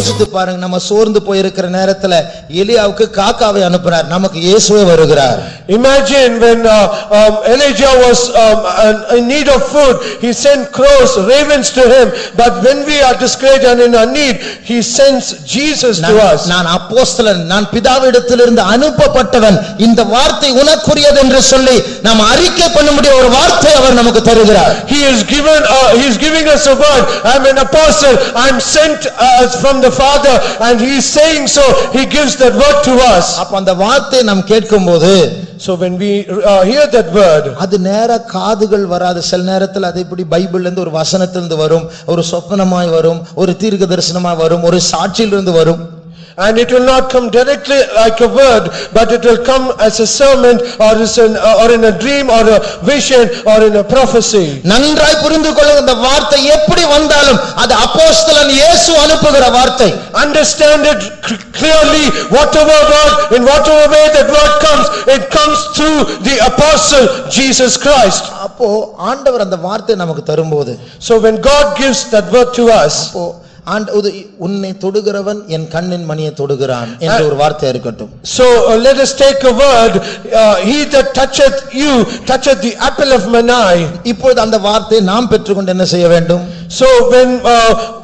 யோசித்து பாருங்க, நம்ம சோர்ந்து போயிருக்கிற நேரத்துல எலியாவுக்கு காக்காவை அனுப்புறார், நமக்கு இயேசுவே வருகிறார். Imagine when Elijah was in need of food, he sent crows, ravens to him. But when we are discouraged and in our need, he sends Jesus to us. நான் அப்போஸ்தலன், நான் பிதாவிடத்திலிருந்து அனுப்பப்பட்டவன், இந்த வார்த்தை உனக்குரியது என்று சொல்லி நாம் அறிக்கை பண்ண முடிய ஒரு வார்த்தை அவர் நமக்கு தருகிறார். He is giving us a word. I am an apostle, I am sent from the Father, and he is saying so. He gives that word to us. அப்ப அந்த வார்த்தை நாம் கேட்கும்போது, so when we hear that word, அது நேரா காதுகள் வராது. சில நேரத்தில் அது இப்படி பைபிள்ல இருந்து ஒரு வசனத்திலிருந்து வரும், ஒரு சொப்பனமாய் வரும், ஒரு தீர்க்க தரிசனமாய் வரும், ஒரு சாட்சியிலிருந்து வரும். And it will not come directly like a word, but it will come as a sermon or in a dream or a vision or in a prophecy. நன்றாய் புரிந்து கொள்ளுங்க, இந்த வார்த்தை எப்படி வந்தாலும் அது அப்போஸ்தலன் இயேசு அனுப்புகிற வார்த்தை. Understand it clearly. Whatever word, in whatever way that word comes, it comes through the apostle Jesus Christ. அப்போ ஆண்டவர் அந்த வார்த்தை நமக்கு தரும்போது, so when God gives that word to us, அப்போ உன்னை தொடுகிறவன் என் கண்ணின் மணியை தொடுகிறான் என்ற ஒரு வார்த்தை இருக்கட்டும். So let us take a word, he that toucheth you toucheth the apple of mine eye. இப்பொழுது அந்த வார்த்தையை நாம் பெற்றுக்கொண்டு என்ன செய்ய வேண்டும்? So when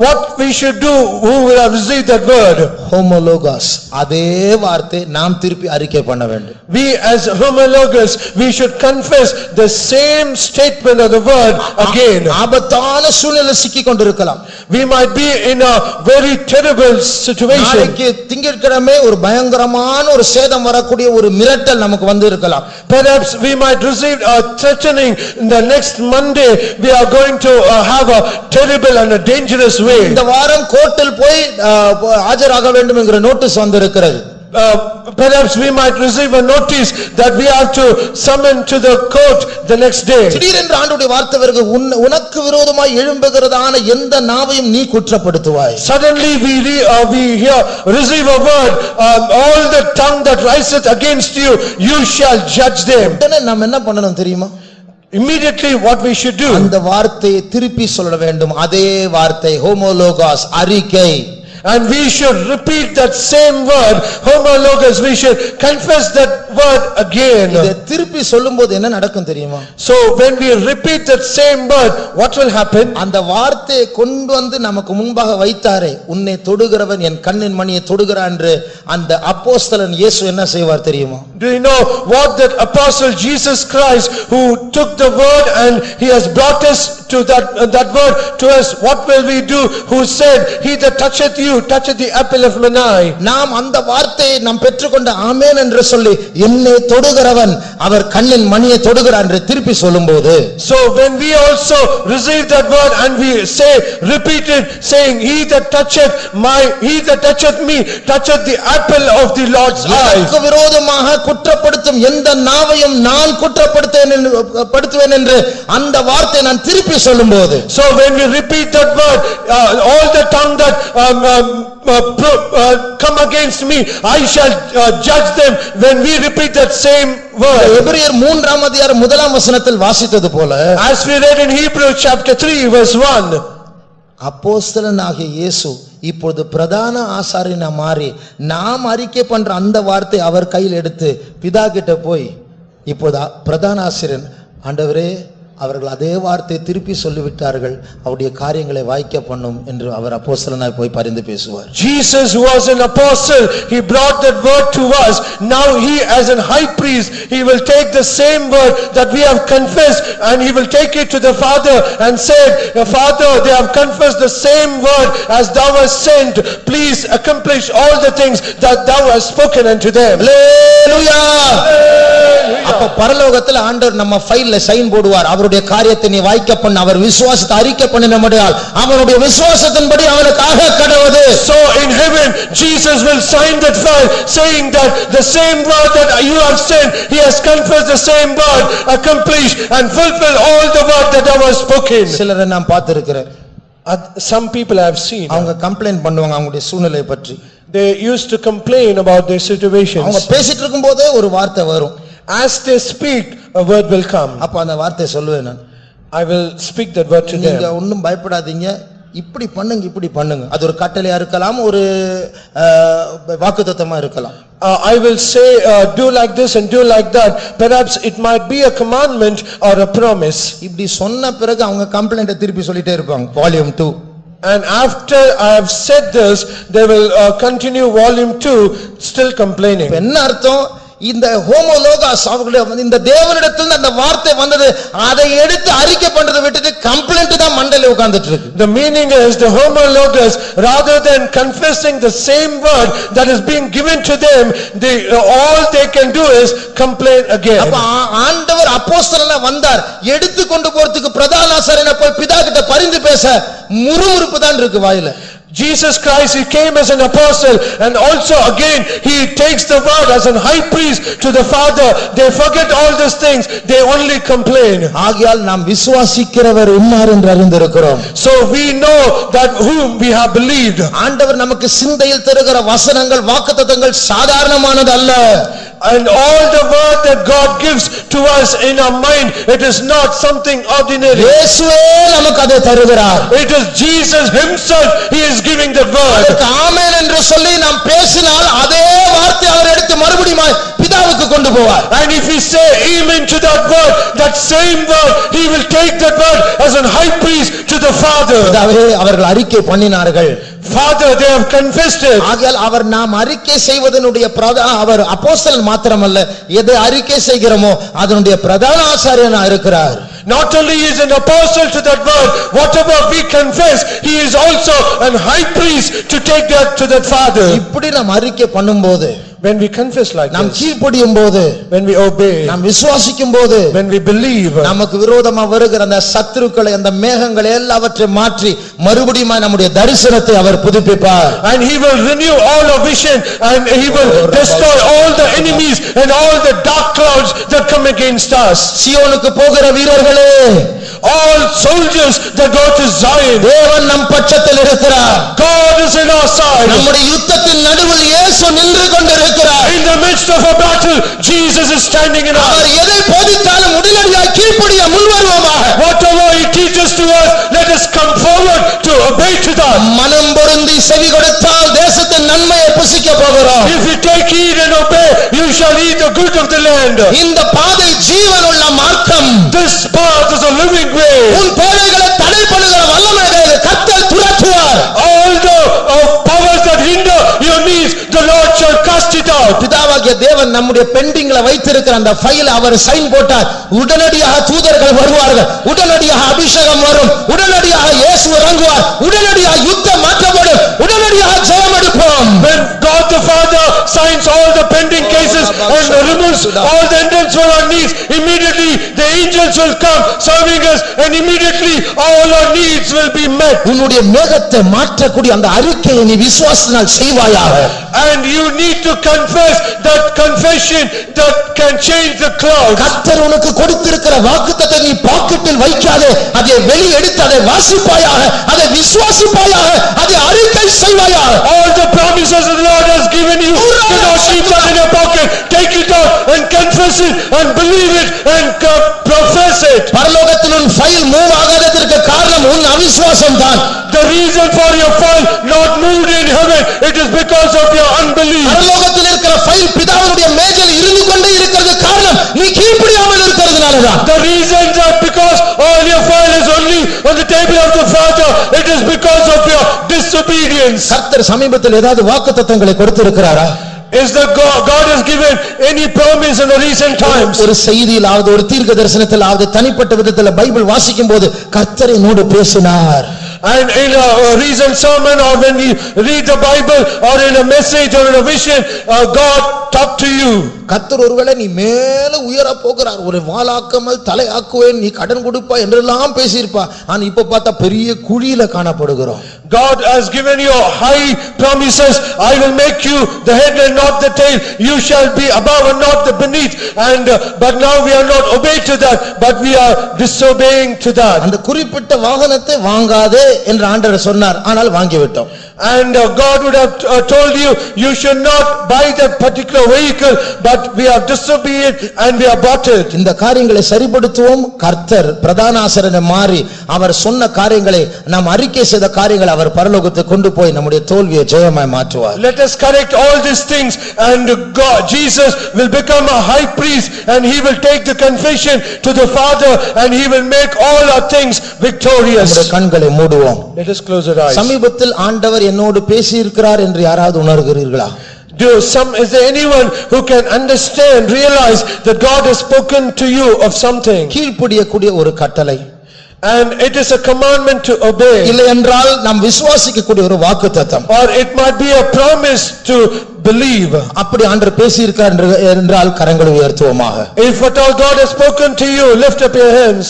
what we should do, who will have received that word, homologous, அதே வார்த்தை நாம் திருப்பி அறிக்கை பண்ண வேண்டும். We as homologous, we should confess the same statement of the word again. ஆபத்தான சூழ்நிலை சிக்கிக் கொண்டிருக்கலாம். We might be in a very terrible situation. நாளைக்கு திங்கட்கிழமை ஒரு பயங்கரமான ஒரு சேதம் வரக்கூடிய ஒரு மிரட்டல் நமக்கு வந்து இருக்கலாம். Perhaps we might receive a threatening. In the next Monday we are going to have a terrible and a dangerous way. இந்த வாரம் கோர்ட்டில் போய் ஆஜராக வேண்டும் என்கிற நோட்டீஸ் வந்திருக்கிறது. Perhaps we might receive a notice that we have to summon to the court the next day. திடீரென்று ஆண்டவருடைய வார்த்தை வருது, உனக்கு விரோதமாய் எழும்புகிறதான எந்த நாவையும் நீ குற்றப்படுத்துவாய். Suddenly we receive a word, all the tongue that riseth against you, you shall judge them. உடனே நாம் என்ன பண்ணணும் தெரியுமா? Immediately what we should do, அந்த வார்த்தையை திருப்பி சொல்ல வேண்டும். அதே வார்த்தை ஹோமோலோகாஸ், அறிக்கை. and we should repeat that same word, homologous. We should confess that word again. இதை திருப்பி சொல்லும்போது என்ன நடக்கும் தெரியுமா? So when we repeat that same word, what will happen? அந்த வார்த்தையை கொண்டு வந்து நமக்கு முன்பாக வைத்தாரே, உன்னை தொடுகிறவன் என் கண்ணின் மணியை தொடுகிறான் என்று அந்த அப்போஸ்தலன் இயேசு என்ன செய்வார் தெரியுமா? Do you know what that apostle Jesus Christ, who took the word and he has brought us to that word to us, what will we do? Who said, he that toucheth you toucheth the apple of mine eye. நாம் அந்த வார்த்தையை நாம் பெற்றுக்கொண்ட ஆமென் என்று சொல்லி என்னை தொடுகிறவன் அவர் கண்ணின் மணியை தொடுகிறான் என்று திருப்பி சொல்லும்போது, so when we also receive that word and we say, repeat it, saying, he that toucheth me toucheth the apple of the Lord's eye. எனக்கு விரோதமாக குற்றப்படுத்தும் எந்த நாவையும் நான் குற்றப்படுத்துவேன் என்று அந்த வார்த்தை நான் திருப்பி சொல்லும்போது, so when we repeat that word, all the tongue that come against me, I shall judge them. When we repeat that same word, எபிரேயர் 3ஆம் அதிகாரம் 1ஆம் வசனத்தில் வாசித்தது போல, as we read in Hebrew chapter 3 verse 1, அப்போஸ்தலனாகிய இயேசு இப்பொழுது பிரதான ஆசாரியனா மாறி நாம் அறிக்கை பண்ற அந்த வார்த்தை அவர் கையில் எடுத்து பிதா கிட்ட போய், இப்போது பிரதான ஆசிரியன், ஆண்டவரே அவர்கள் அதே வார்த்தை திருப்பி சொல்லிவிட்டார்கள், அவருடைய காரியங்களை வாய்க்க பண்ணும் என்று அவர் அப்போஸ்தலனாய் போய் பரிந்து பேசுவார். Jesus was an apostle, he brought that word to us. Now he as an high priest, he will take the same word that we have confessed and he will take it to the Father and said, Father, they have confessed the same word as thou hast sent, please accomplish all the things that thou hast spoken unto them. Hallelujah. அப்ப பரலோகத்தில் ஆண்டவர் நம்ம ஃபைல்ல sign போடுவார், அவருடைய காரியத்தை நீ வாய்க்க பண்ண, அவர் விசுவாசத்தை அறிக்கை பண்ணினபடியால் அவருடைய விசுவாசத்தின்படி அவனுக்காக கடவுது. So in heaven Jesus will sign that file saying that the same word that you have sent, he has confessed the same word, accomplish and fulfill all the word that thou hast spoken. சிலரை நான் பார்த்திருக்கிறேன், some people I have seen, அவங்க complaint பண்ணுவாங்க அவங்களுடைய சூழ்நிலை பற்றி. they used to complain about their situations. அவங்க பேசிட்டு இருக்கும்போதே ஒரு வார்த்தை வரும், as they speak a word will come. அப்ப அந்த வார்த்தை சொல்லுவேன் நான், I will speak that word to them. நீங்க ஒண்ணும் பயப்படாதீங்க, இப்படி பண்ணுங்க அது ஒரு கட்டளையா இருக்கலாம் ஒரு வாக்குத்தத்தமா இருக்கலாம் I will say do like this and do like that. Perhaps it might be a commandment or a promise. இப்படி சொன்ன பிறகு அவங்க கம்ப்ளைண்ட்டை திருப்பி சொல்லிட்டே இருப்பாங்க volume 2. And after I have said this, they will continue volume 2 still complaining. என்ன அர்த்தம் இந்த ஹோமோலோகாஸ் அவர்களுடைய இந்த தேவனிடத்தில் அந்த வார்த்தை வந்தது அதை எடுத்து அறிக்கை பண்றதை விட்டுட்டு கம்ப்ளைண்ட் தான் மண்டையில உட்கார்ந்துட்டு இருக்கு. The meaning is the homologous rather than confessing the same word that is being given to them, all they can do is complain again. அப்ப ஆண்டவர் அப்போஸ்தலனா வந்தார் எடுத்து கொண்டு போறதுக்கு பிரதான ஆசாரியனை போய் பிதா கிட்ட பரிந்து பேச முறுமுறுப்பு தான் இருக்கு வாயில. Jesus Christ, he came as an apostle and also again he takes the word as an high priest to the Father. They forget all these things, they only complain. ஆகையால் நாம் விசுவாசிக்கிறவர் இன்னார் என்று அறிந்திருக்கிறோம். So we know that whom we have believed. ஆண்டவர் நமக்கு சிந்தையில் தருகிற வசனங்கள் வாக்குத்தத்தங்கள் சாதாரணமானது அல்ல. And all the word that God gives to us in our mind, it is not something ordinary. இயேசுவே நமக்கு அதை தருகிறார். It is Jesus himself, he is giving the word. அதற்கு ஆமென் என்று சொல்லி நாம் பேசினால் அதே வார்த்தை அவர் எடுத்து மறுபடியும் பிதாவுக்கு கொண்டு போவார். And if we say amen to that word, that same word, he will take that word as a high priest to the Father. பிதாவே அவர்கள் அறிக்கை பண்ணினார்கள். Father, they have confessed it. ஆகையால் அவர் நாம் அறிக்கை செய்வதனுடைய அவர் அப்போஸ்தலன் மாத்திரமல்ல எதை அறிக்கை செய்கிறோமோ அதனுடைய பிரதான ஆசாரியனா இருக்கிறார். Not only is an apostle to that word, whatever we confess, he is also an high priest to take that to that Father. இப்படி நாம் அறிக்கை பண்ணும்போது when we confess like நாம் this, கீழ்ப்படியும் போது when we obey, நாம் விசுவாசிக்கும் போது when we believe, நமக்கு விரோதமா வருகிற அந்த சத்துருக்களை அந்த மேகங்களை எல்லாவற்றை மாற்றி மறுபடியும் நம்முடைய தரிசனத்தை அவர் புதுப்பிப்பார். and he will renew all our vision and he will destroy all the enemies and all the dark clouds that come against us. சீயோனுக்கு போகிற வீரர்களே, all soldiers that go to Zion, தேவன் நம் பட்சத்தில் இருக்கிறார். God is in our side. நம்முடைய யுத்தத்தின் நடுவில் இயேசு நின்று கொண்டிருக்கிறார். In the midst of a battle, Jesus is standing in our. அவர் எதை போதித்தாலும் உடனடியாக கீழ்ப்படிய முன்வருவோமாக. Whatever he teaches to us, let us come forward to obey to that. மனம் பொருந்தி செவி கொடுத்தால் தேசத்தின் நன்மையை புசிக்க போகிறோம். If you take heed and obey, you shall eat the good of the land. இந்த பாதை ஜீவனுள்ள மார்க்கம். This path is a living way. உன் பாதைகளை தடை பண்ணுகிற வல்லமை கர்த்தர் துரத்துவார். All the powers that hinder your needs, the Lord shall cast it out. பிதாவாகிய தேவன் நம்முடைய பெண்டிங்ல வைத்திருக்கிற அந்த ஃபைல் அவர் சைன் போட்டார். உடனடியாக தூதர்கள் வருவார்கள், உடனடியாக அபிஷேகம் வரும், உடனடியாக இயேசு இறங்குவார், உடனடியாக யுத்தம் மாற்றப்படும், உடனடியாக ஜெயம் எடுப்போம். When God the Father signs all the pending cases and removes all the hindrance for our needs, immediately the angels will come serving us and immediately all our needs will be met. உன்னுடைய மேகத்தை மாற்றக்கூடிய அந்த அறிக்கையை நீ விசுவாசத்தினால் செய்வாயாக. And you need to confess that confession that can change the clouds. கர்த்தர் உனக்கு கொடுத்திருக்கிற வாக்குத்தத்தத்தை நீ பாக்கெட்டில் வைக்காதே, அதை வெளியே எடுத்து அதை வாசிப்பாயாக, அதை விசுவாசிப்பாயாக, அதை அறிக்கை செய்வாயாக. All the promises the Lord has given you, do not keep that in your pocket. Take it out and confess it and believe it and profess it. பரலோகத்தில் உன் ஃபைல் மூவ் ஆகாததற்கு காரணம் உன் அவிசுவாசம் தான். The reason for your fall not moved in heaven, it is because of your unbelief. பரலோகத்தில் இருக்கிற file பிதாவுடைய மேஜையில் இருந்து கொண்டே இருக்கிறது காரணம் நீ கீழ்ப்படியாமல் இருக்கிறதுனாலதான். The reason that because all your file is only on the table of the Father, it is because of your disobedience. கர்த்தர் சமீபத்தில் ஏதாவது வாக்குத்தத்தங்களை கொடுத்திருக்கிறாரா? Is that God has given any promise in the recent times? ஒரு செய்தியிலாவது ஒரு தீர்க்க தரிசனத்திலாவது தனிப்பட்ட விதத்தில் Bible வாசிக்கும் போது கர்த்தர் என்னோடு பேசினார். And in a recent sermon or when you read the Bible or in a message or in a vision, God talked to you. கர்த்தர் ஒருவேளை நீ மேல உயர போகிறார், ஒரு வாளாக்காமல் தலையாக்குவேன், நீ கடன் கொடுப்பா என்றெல்லாம் பேசியிருப்பா. ஆனா இப்ப பார்த்தா பெரிய குழியில காணப்படுகிறோம். God has given you high promises. I will make you the head and not the tail. You shall be above and not the beneath. And but now we are not obeyed to that, but we are disobeying to that. அந்த குறிப்பிட்ட வாகனத்தை வாங்காதே என்று ஆண்டவர் சொன்னார், ஆனால் வாங்கி விட்டோம். And God would have told you, you should not buy that particular vehicle, but we have disobeyed and we have bought it. இந்த காரியங்களை சரிப்படுத்துவோம். கர்த்தர் பிரதான ஆசாரியனை மாறி அவர் சொன்ன காரியங்களை நாம் அறிக்கை செய்த காரியங்களை அவர் பரலோகத்துக்கு கொண்டு போய் நம்முடைய தோல்வியை ஜெயமாய் மாற்றுவார். Let us correct all these things, and God, Jesus will become a high priest, and he will take the confession to the Father, and he will make all our things victorious. நம்முடைய கண்களை மூடுவோம். Let us close our eyes. சமீபத்தில் ஆண்டவர் என்னோடு பேசி இருக்கிறார் என்று யாராவது உணர்கிறீர்களா? Is there anyone who can understand, realize that God has spoken to you of something? கீழ்ப்படியக்கூடிய ஒரு கட்டளை, and it is a commandment to obey, இல்லை என்றால் நாம் விசுவாசிக்கக்கூடிய ஒரு வாக்குத்தத்தம், or it might be a promise to believe. அப்படி ஆண்டவர் பேசி இருக்கிறார் என்றால் கரங்களை உயர்த்துவோமாக. If at all God has spoken to you, lift up your hands.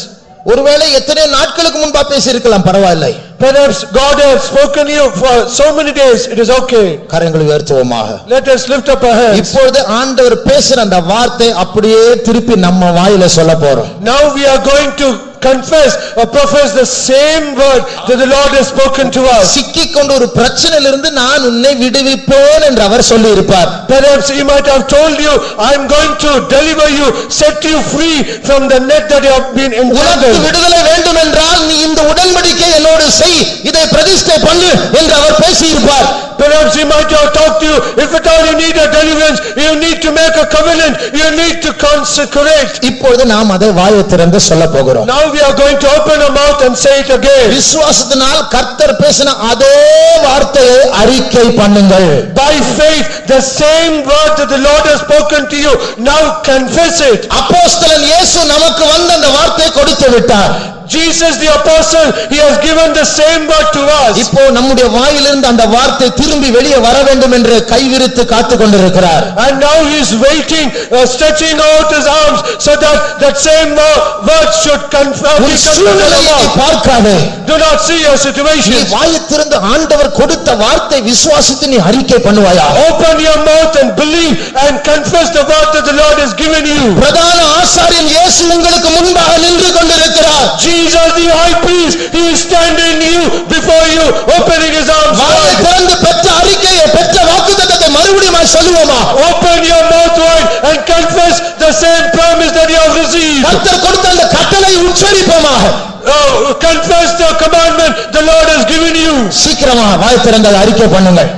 ஒருவேளை எத்தனை நாட்களுக்கு முன்பா பேசி இருக்கலாம், பரவாயில்லை. Perhaps God has spoken to you for so many days, it is okay. கரங்களை உயர்த்துவோமாக. Let us lift up our hands. இப்பொழுது ஆண்டவர் பேசுற அந்த வார்த்தை அப்படியே திருப்பி நம்ம வாயில சொல்ல போறோம். Now we are going to confess or profess the same word that the Lord has spoken to us. சிக்கிக்கொண்ட ஒரு பிரச்சனையிலிருந்து நான் உன்னை விடுவிப்பேன் என்று அவர் சொல்லி இருப்பார். Perhaps he might have told you, I am going to deliver you, set you free from the net that you have been entangled. உனக்கு விடுதலை வேண்டும் என்றால் நீ இந்த உடன்படிக்கை என்னோடு செய், இதை பிரதிஷ்டை பண்ணு என்று அவர் பேசி இருப்பார். Perhaps he might have talked to you, if at all you need a deliverance, you need to make a covenant, you need to consecrate. இப்பொழுது நாம் அதை வாயை திறந்து சொல்ல போகிறோம். Now we are going to open our mouth and say it again. விசுவாசத்தினால் கர்த்தர் பேசின அதே வார்த்தையை அறிக்கை பண்ணுங்கள். By faith, the same word that the Lord has spoken to you, now confess it. அப்போஸ்தலன் இயேசு நமக்கு வந்து அந்த வார்த்தையை கொடுத்து விட்டார். Jesus the apostle, he has given the same word to us. இப்போ நம்முடைய வாயிலிருந்து அந்த வார்த்தை திரும்பி வெளியே வர வேண்டும் என்று கைவிரித்து காத்துக் கொண்டிருக்கிறார். And now he is waiting, stretching out his arms so that that same word should confirm. பார்க்காதே. Do not see your situation. நீ வாயை திறந்து ஆண்டவர் கொடுத்த வார்த்தை விசுவாசித்து நீ அறிக்கை பண்ணுவாயா? Open your mouth and believe and confess the word that the Lord has given you. பிரதான ஆசாரியன் இயேசு உங்களுக்கு முன்பாக நின்று கொண்டிருக்கிறார். Jesus the high priest, he is standing you before you, opening his arms வாயை wide. திறந்து பெற்ற அறிக்கையை பெற்ற வாக்குத்தத்தத்தை மறுபடியும் சொல்லுவோமா? Open your mouth wide and confess the same promise that you have received. கர்த்தர் கொடுத்த அந்த கட்டளை உச்சரிப்போமாக. Confess the commandment the Lord has given you. சீக்கிரமா வாயை திறந்து அறிக்கை பண்ணுங்கள்.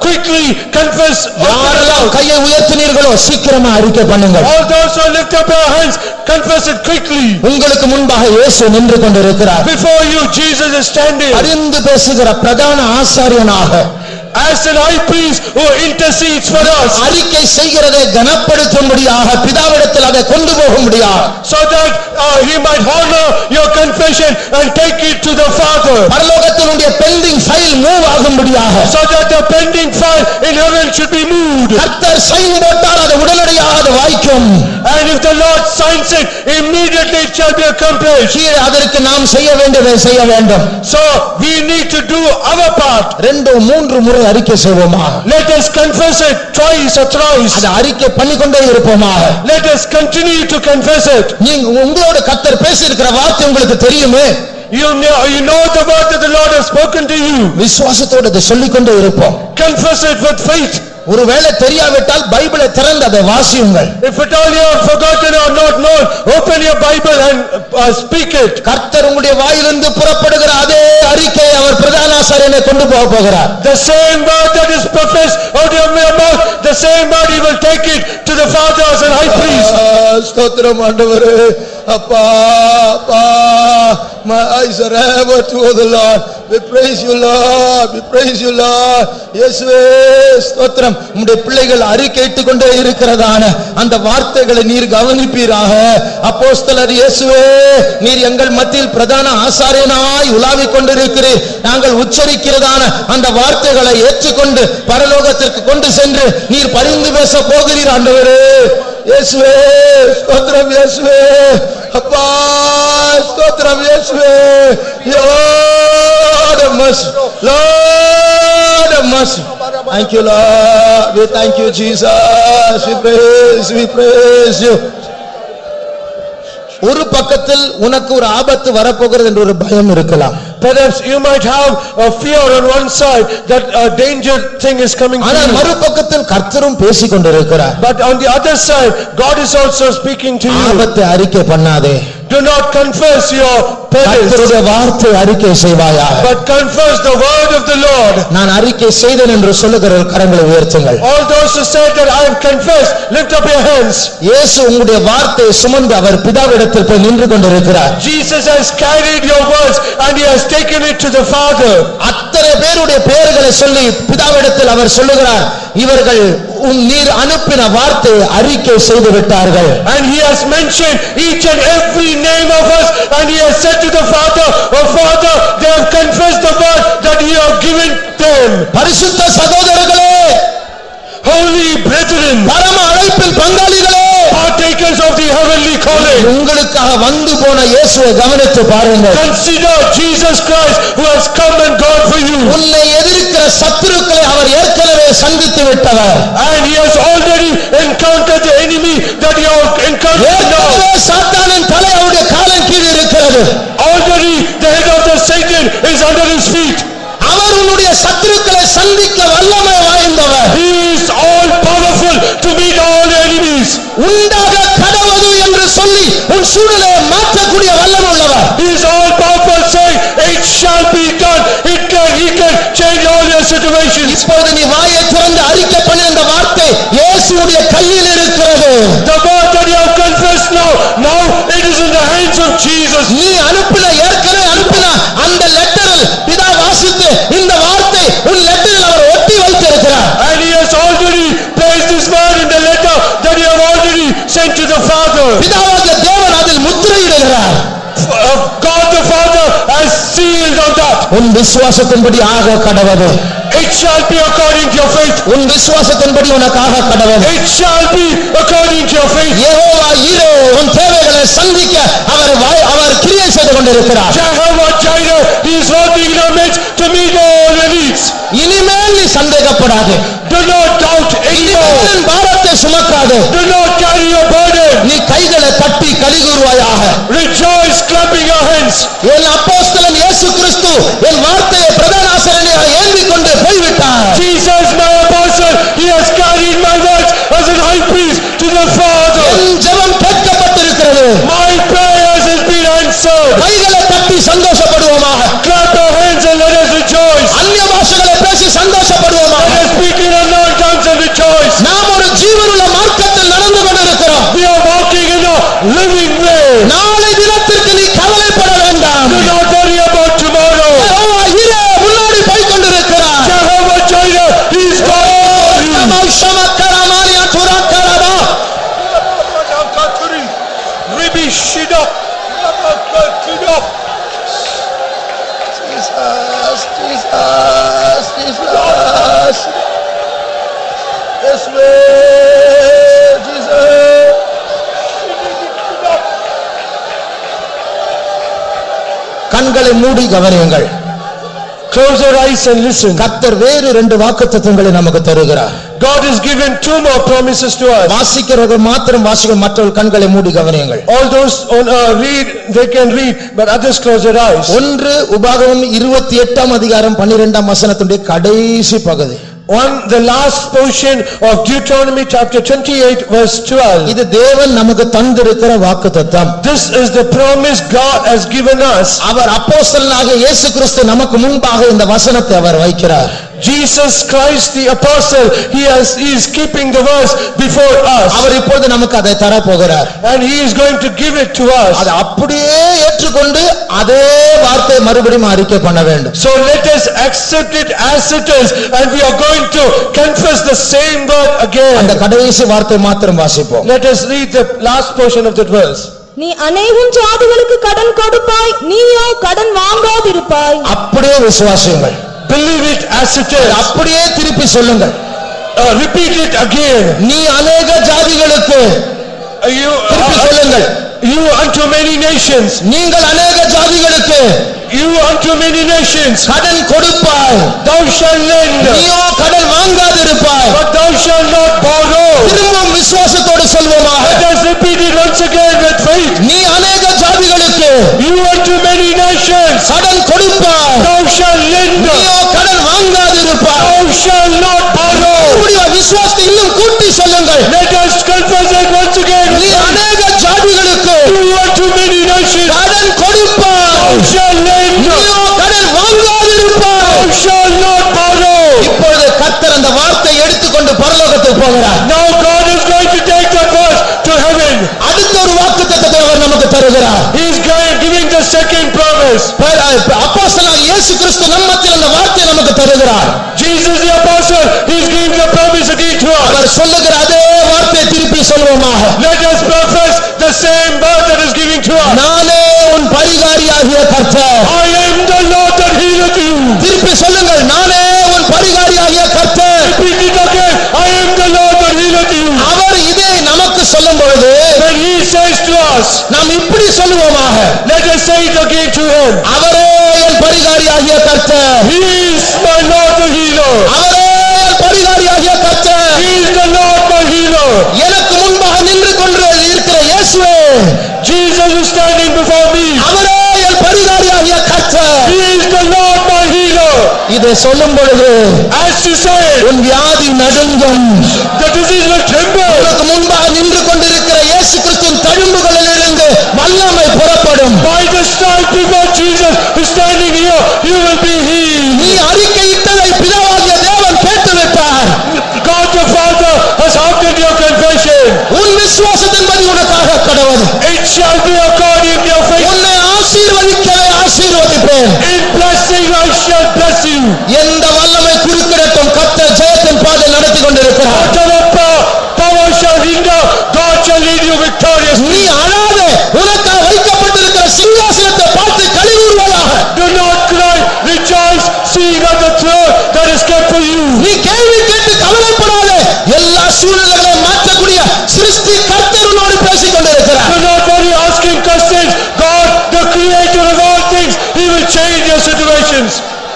Quickly confess. யாரெல்லாம் கையை உயர்த்தினீர்களோ சீக்கிரமா அறிக்கை பண்ணுங்கள். All those who lift up your hands, confess it quickly. உங்களுக்கு முன்பாக இயேசு நின்று கொண்டிருக்கிறார். Before you Jesus is standing. அறிந்து பேசுகிற பிரதான ஆசாரியனாக, as an high priest who intercedes for us. அறிக்கை செய்கிறதை கனப்படுத்தும்படியாக பிதாவிடத்தில் அதை கொண்டு போகும்படியாக, so that he might honor your confession and take it to the Father. பரலோகத்தினுடைய பெண்டிங் ஃபைல் மூவ் ஆகும்படியாக, so that the pending file in heaven should be moved. கர்த்தர் sign போட்டால் அது உடனடியாக அது வாய்க்கும். and if the Lord signs it, immediately it shall be accomplished. அதற்கு நாம் செய்ய வேண்டியதை செய்ய வேண்டும். so we need to do our part. 2-3 முறை அறிக்கை செய்வோமா? Let us confess it twice or thrice. அது அறிக்கை பண்ணிக்கொண்டே இருப்போமா? Let us continue to confess it. நீங்க உங்களோட கர்த்தர் பேசி இருக்கிற வார்த்தை உங்களுக்கு தெரியுமே. You know the word that the Lord has spoken to you. விசுவாசத்தோடு அதை சொல்லிக்கொண்டே இருப்போம். Confess it with faith. ஒருவேளை தெரியாவிட்டால் பைபிளை திறந்து அதை வாசியுங்கள். If at all you have forgotten or not known, open your Bible and speak it. கர்த்தர் உங்களுடைய வாயிலிருந்து புறப்படுகிற அதே அறிக்கையை அவர் பிரதான ஆசாரியனை கொண்டு போகிறார். The same word that is professed out of your mouth, the same word he will take it to the fathers and high priest. ஸ்தோத்திரம் ஆண்டவரே. அப்பா அப்பா, my eyes are ever toward the Lord. We praise you Lord, we praise you Lord. இயேசுவே ஸ்தோத்திரம். உம்முடைய பிள்ளைகள் அறிக்கையிட்டுக் கொண்டே இருக்கிறதான அந்த வார்த்தைகளை நீர் கவனிப்பீராக. அப்போஸ்தலர் இயேசுவே, நீர் எங்கள் மத்தியில் பிரதான ஆசாரியனாய் உலாவிக் கொண்டிருக்கிறீர். நாங்கள் உச்சரிக்கிறதான அந்த வார்த்தைகளை ஏற்றுக்கொண்டு பரலோகத்திற்கு கொண்டு சென்று நீர் பரிந்து பேச போகிறீர் ஆண்டவரே. இயேசுவே ஸ்தோத்திரம். இயேசுவே அப்பா ஸ்தோத்திரம். இயேசுவே Lord of mercy, Lord of mercy. Thank you Lord, we thank you Jesus, we praise you. ஒரு பக்கத்தில் உனக்கு ஒரு ஆபத்து வரப்போகிறது என்ற ஒரு பயம் இருக்கலாம். Perhaps you might have a fear on one side that a danger thing is coming to ஆனால் you. மறுபக்கத்தில் கர்த்தரும் பேசிக் கொண்டிருக்கிறார். But on the other side, God is also speaking to you. ஆபத்தை அறிக்கை பண்ணாதே, Do not confess your perils, கர்த்தருடைய வார்த்தை அறிக்கை செய்வாயாக. but confess the word of the Lord. நான் அறிக்கை செய்தேன் என்று சொல்லுகிற கரங்களை உயர்த்துங்கள். All those who said that I have confessed, lift up your hands. இயேசு உங்களுடைய வார்த்தையை சுமந்து அவர் பிதாவிடத்தில் போய் நின்று கொண்டிருக்கிறார். Jesus has carried your words and he has taken it to the Father. அத்தனை பேருடைய பெயர்களை சொல்லி பிதாவிடத்தில் அவர் சொல்லுகிறார், இவர்கள் நீர் அனுப்பின வார்த்தையை அறிக்கை செய்து விட்டார்கள். And he has mentioned each and every name of us and he has said to the Father, oh Father, they have confessed the word that you have given them. பரிசுத்த சகோதரர்களே, Holy brethren, பரம அழைப்பின் பங்காளிகளே, partakers of the heavenly calling, உங்களுக்காக வந்து போன இயேசுவை கவனித்து பாருங்கள். consider Jesus Christ who has come and gone for you. உன்னை எதிர்க்கிற சத்துருக்களை அவர் ஏற்கனவே சந்தித்து விட்டவர். And he has already encountered the enemy that you have encountered now. ஏற்கனவே சாத்தானின் தலை அவருடைய காலின் கீழ் இருக்கிறது. Already the head of the Satan is under his feet. அவர் உன்னுடைய சத்துருக்களை சந்திக்க வல்லமை வாய்ந்தவர். He is all powerful to meet all enemies. உண்டாக கடவது என்று சொல்லி உன் சூழ்நிலையை மாற்றக்கூடிய வல்லமை உள்ளவர். He is all powerful, saying it shall be done. He can change all your situations. இப்பொழுது நீ வாயை திறந்து அறிக்கை பண்ணி அந்த வார்த்தை இயேசுவுடைய கையில் இருக்கிறது. The word that you have confessed now it is in the hands of Jesus. நீ ஏற்கனவே அனுப்பின அந்த லெட்டரில் பிதா வாசித்து இந்த வார்த்தை உன் லெட்டரில் அவர் ஒட்டி வைத்திருக்கிறார். And he has already placed this word in the letter that you have already sent to the Father. பிதாவாகிய தேவன் அதில் முத்திரையிடுகிறார். God the Father has sealed on that. உன் விசுவாசத்தின்படி ஆக கடவது. It shall be according to your faith. உன் விசுவாசத்தின்படி உனக்காக கடவது. It shall be according to your faith. Jehovah ஈரே உன் தேவைகளை சந்திக்க அவர் கிரியை செய்து கொண்டிருக்கிறார். Jehovah Jireh, he is working in our midst to meet all your needs. இனிமேல் நீ சந்தேகப்படாதே. Do not doubt anymore. இனிமேல் பாரத்தை சுமக்காதே. Do not carry your burden. நீ கைகளை தட்டி களிகூர்வாயாக. Rejoice, clapping your hands. என் அப்போஸ்தலன் இயேசு கிறிஸ்து என் வார்த்தையை பிரதான ஆசாரியனாக ஏந்திக் கொண்டு போய்விட்டார். Jesus, my apostle, he has carried my words as an high priest to the Father. என் ஜெபம் கேட்கப்பட்டிருக்கிறது. My prayers has been answered. கைகளை தட்டி சந்தோஷப்படுவோமாக. Clap your hands and let us rejoice. அந்நிய பாஷைகளை பேசி சந்தோஷப்படுவோமாக. Let us speak in unknown tongues and rejoice. நாம் ஒரு ஜீவனுள்ள மார்க்கத்தில் நடந்து கொண்டிருக்கிறோம். We are walking in a living way. நாளை தினத்திற்கு நீ கவலைப்பட வேண்டாம். Do not worry about tomorrow. Jehovah ஈரே முன்னாடி போய் கொண்டிருக்கிறார். Jehovah Jireh, he is going for you. நமஷமக்கரமானியா துரக்கரதா. Ribi Shida. Jesus. Yes, Jesus. கண்களை மூடி கவனியுங்கள். Close your eyes and listen. கர்த்தர் வேறு 2 வாக்குத்தத்தங்களை நமக்கு தருகிறார். God has given 2 more promises to us. வாசிக்கிறவர்கள் மாத்திரம் வாசிக்க, மற்றவர்கள் கண்களை மூடி கவனியுங்கள். All those read, they can read, but others close their eyes. ஒன்று உபாகமம் 28ஆம் அதிகாரம் 12ஆம் வசனத்துடைய கடைசி பகுதி. The last portion of Deuteronomy chapter 28 verse 12. இது தேவன் நமக்கு தந்திருக்கிற வாக்குத்தத்தம். This is the promise God has given us. அவர் அப்போஸ்தலனாக இயேசு கிறிஸ்து நமக்கு முன்பாக இந்த வசனத்தை அவர் வைக்கிறார். Jesus Christ the apostle, he is keeping the verse before us. அவர் இப்பொழுது நமக்கு அதை தர போகிறார். And he is going to give it to us. அதை அப்படியே ஏற்றுக்கொண்டு அதே வார்த்தையை மறுபடியும் அறிக்கை பண்ண வேண்டும். So let us accept it as it is, and we are going to confess the same word again. அந்த கடைசி வார்த்தை மாத்திரம் வாசிப்போம். Let us read the last portion of that verse. நீ அநேகம் ஜாதிகளுக்கு கடன் கொடுப்பாய், நீயோ கடன் வாங்காதிருப்பாய். அப்படியே விசுவாசியுங்கள். Believe it as it is. அப்படியே திருப்பி சொல்லுங்கள். Repeat it again. நீ அநேக ஜாதிகளுக்கு திருப்பி சொல்லுங்கள். You unto many nations. நீங்கள் அநேக ஜாதிகளுக்கு You unto many nations. கடன் கொடுப்பாய். Thou shalt lend. நீயோ கடன் வாங்காதிருப்பாய். But thou shalt not borrow. திரும்பவும் விசுவாசத்தோடு சொல்வோமாக. Let us repeat it once again with faith. நீ அநேக ஜாதிகளுக்கு You unto many nations. கடன் கொடுப்பாய். சொல்லுங்கள். Let us confess it once again. நீ அநேக ஜாதிகளுக்கு You are too many nations. கடன் கொடுப்பாய். Thou shalt lend. நீயோ கடன் வாங்காதிருப்பாய். Thou shalt not borrow. இப்பொழுது கர்த்தர் அந்த வார்த்தை எடுத்துக்கொண்டு பரலோகத்துக்கு போகிறார். Now God is going to take that verse to heaven. அடுத்த ஒரு வாக்குத்தத்தத்தை அவர் நமக்கு தருகிறார். He is giving the second promise. அப்போஸ்தலனாகிய இயேசு கிறிஸ்து நம்ம மத்தியில் அந்த வார்த்தையை நமக்கு தருகிறார். Jesus the apostle, he is giving the promise again to us. அவர் சொல்லுகிற அதே வார்த்தையை திருப்பி சொல்வோமாக. Let us profess the same word that is giving to us. நானே உன் பரிகாரியாகிய கர்த்தர். I am the Lord that healeth you. திருப்பி சொல்லுங்கள், நானே உன் பரிகாரியாகிய கர்த்தர். Repeat it again. I am the Lord that healeth you. அவர் இதை நமக்கு சொல்லும் பொழுது When he says to us, நாம் இப்படி சொல்லுவோமாக. let us say it again to him. அவரே என் பரிகாரியாகிய கர்த்தர். He is my Lord the healer. அவரே என் பரிகாரியாகிய கர்த்தர். He is the Lord my healer. எனக்கு முன்பாக நின்று கொண்டு இருக்கிற இயேசுவே, Jesus is standing before me. அவரே என் பரிகாரியாகிய கர்த்தர். He is the Lord my healer. இதை சொல்லும் பொழுது As to say, உன் வியாதி நடுங்கும். the disease will tremble. உனக்கு முன்பாக நின்று கொண்டிருக்கிற இயேசு கிறிஸ்துவின் தழும்புகளிலிருந்து வல்லமை புறப்படும். By the stripe before Jesus is standing here, you will be healed. நீ அறிக்கையிட்டதை பிதாவாகிய தேவன் கேட்டு விட்டார். God the Father has hearkened your confession. உன் விசுவாசத்தின்படி உனக்காக கடவுள். It shall be according to your faith. உன்னை ஆசீர்வதிக்கவே ஆசீர்வதிப்பேன். In blessing I shall bless you. எந்த வல்லமை குறுக்கிடட்டும், கர்த்தர் ஜெயத்தின் பாதை நடத்தி கொண்டிருக்கிறார். Whatever power shall hinder, God shall lead you victoriously. நீ அழாதே, உனக்காக வைக்கப்பட்டிருக்கிற சிங்காசனத்தை பார்த்து களிகூறுவாயாக. Do not cry, rejoice, seeing at the throne that is kept for you. நீ கேள்வி கேட்டு கவலைப்படாதே, எல்லா சூழ்நிலைகளையும் மாற்றக்கூடிய சிருஷ்டி கர்த்தர் உன்னோடு பேசிக் கொண்டிருக்கிறார். Do not worry asking questions. God, the creator of all things, he will change your situations.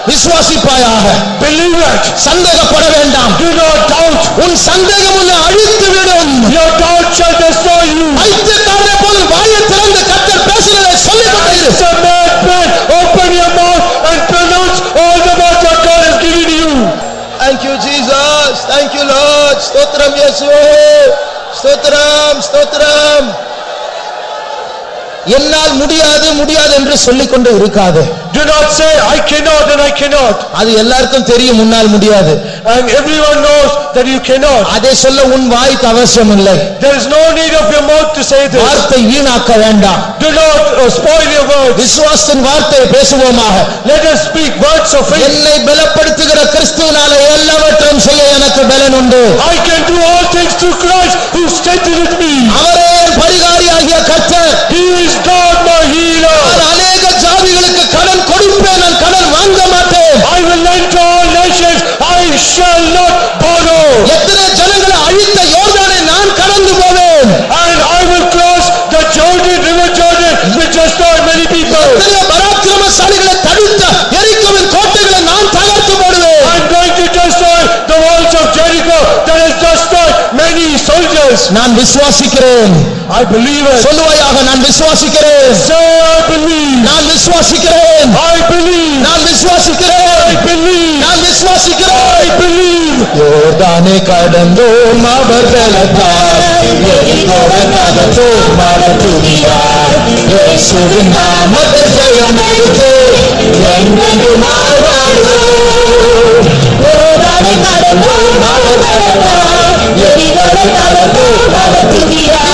விசுவாசிப்பாயாக. Believe it. சந்தேகப்பட வேண்டாம். Do not doubt. உன் சந்தேகம் உன்னை அழித்து விடும். Your doubt shall destroy you. பைத்தியக்காரனை போல வாயை திறந்து கர்த்தர் பேசுகிறதை சொல்லிக் கொண்டிரு. As a madman, open your mouth and pronounce all the words that God has given you. Thank you Jesus. Thank you Lord. ஸ்தோத்திரம் இயேசுவே. ஸ்தோத்திரம் ஸ்தோத்திரம். என்னால் முடியாது முடியாது என்று சொல்லிக்கொண்டே இருக்காதே. Do not say, I cannot and I cannot. அது எல்லாருக்கும் தெரியும் உன்னால் முடியாது. And everyone knows that you cannot. அதை சொல்ல உன் வாய்க்கு அவசியம் இல்லை. There is no need of your mouth to say this. வார்த்தை வீணாக்க வேண்டாம். Do not spoil your words. விசுவாசத்தின் வார்த்தையை பேசுவோமாக. Let us speak words of faith. என்னை பலப்படுத்துகிற கிறிஸ்துவினாலே எல்லாவற்றையும் செய்ய எனக்கு பலன் உண்டு. I can do all things through Christ who strengtheneth me. அவரே என் பரிகாரியாகிய கர்த்தர். He is God my healer. நான் அநேக ஜாதிகளுக்கு கடன் கொடுப்பேன், நான் கடன் வாங்க மாட்டேன். I will lend to all nations. I shall not borrow. எத்தனை ஜனங்களை அழித்த யோர்தானை நான் கடந்து போவேன். And I will cross the Jordan, river Jordan, which destroy many people. எத்தனை பராக்கிரமசாலிகளை தடுத்த எரிகோவின் கோட்டைகளை நான் தகர்த்து போடுவேன். I'm going to destroy the walls of Jericho that has destroyed many soldiers. நான் விசுவாசிக்கிறேன். I believe it. சொல்லுவாயாக, நான் விசுவாசிக்கிறேன். Say I believe. நான் விசுவாசிக்கிறேன். I believe. நான் விசுவாசிக்கிறேன். I believe. நான் விசுவாசிக்கிறேன். I believe. யோர்தானை கடந்தோம் அவர் பலத்தால், எரிகோவை நகர்ந்தோம் அவர் துதியால். இயேசுவின் நாமத்தில் ஜெயம் எடுத்து என்றென்றும் வாழ்வோம். யோர்தானை கடந்தோம் அவர் பலத்தால், எரிகோவை நகர்ந்தோம் அவர் துதியால்.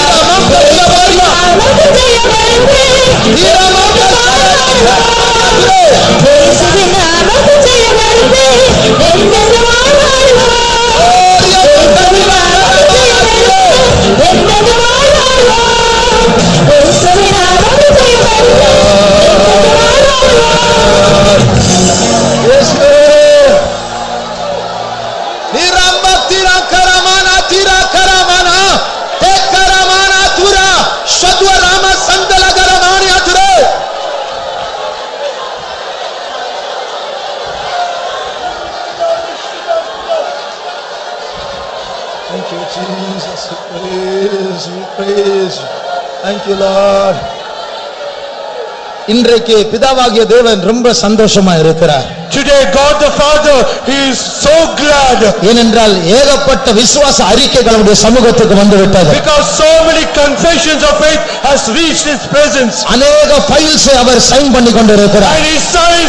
Thank you, Jesus. We praise you. Thank you, Lord. இன்றைக்கு பிதாவாகிய தேவன் ரொம்ப சந்தோஷமா இருக்கிறார். Today God the Father, He is so glad. ஏனென்றால் ஏகப்பட்ட விசுவாச அறிக்கைகள் அவருடைய சமூகத்துக்கு வந்து விட்டது. Because so many confessions of faith has reached His presence. அநேக ஃபைல்ஸ் அவர் சைன் பண்ணி கொண்டிருக்கிறார். And He is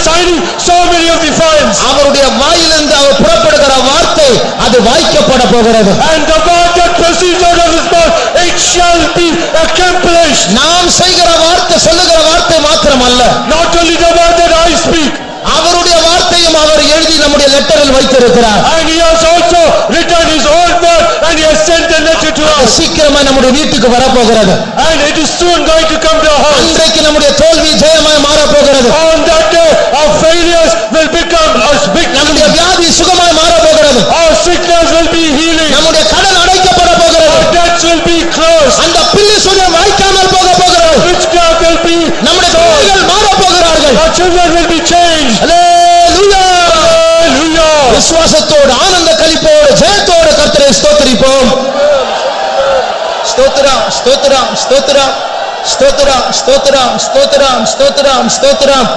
signing so many of the files. அவருடைய வாயிலிருந்து அவர் புறப்படுகிற வார்த்தை அது வாய்க்கப்பட போகிறது. And the word that proceeds out of His mouth, it shall be accomplished. நாம் செய்கிற வார்த்தை சொல்லுகிற வார்த்தை மாத்திரமல்ல, Not only the word that I speak. அவருடைய வார்த்தையும் அவர் எழுதி நம்முடைய லெட்டரில் வைத்திருக்கிறார். And He has also written His own word and He has sent the letter to us. சீக்கிரமா நம்முடைய வீட்டுக்கு வரப்போகிறது. And it is soon going to come to our house. அன்றைக்கு நம்முடைய தோல்வி ஜெயமாய் மாறப்போகிறது. On that day, our failures will become us victory. நம்முடைய வியாதி சுகமாய் மாறப்போகிறது. Our sickness will be healing. நம்முடைய கடன் அடைக்கப்பட போகிறது. Our debts will be closed. அந்த பில்லி சூனியம் வாய்க்காமல் போக போகிறது. Witchcraft will be நம்முடைய பிள்ளைகள் மாறப் போகிறார்கள். Our children will be changed. Hallelujah. Hallelujah. விசுவாசத்தோடு ஆனந்த களிப்போடு ஜெயத்தோடு கர்த்தரை ஸ்தோத்திரிப்போம். ஸ்தோத்திரம் ஸ்தோத்திரம் ஸ்தோத்திரம் ஸ்தோத்திரம் ஸ்தோத்திரம் ஸ்தோத்திரம் ஸ்தோத்திரம் ஸ்தோத்திரம்.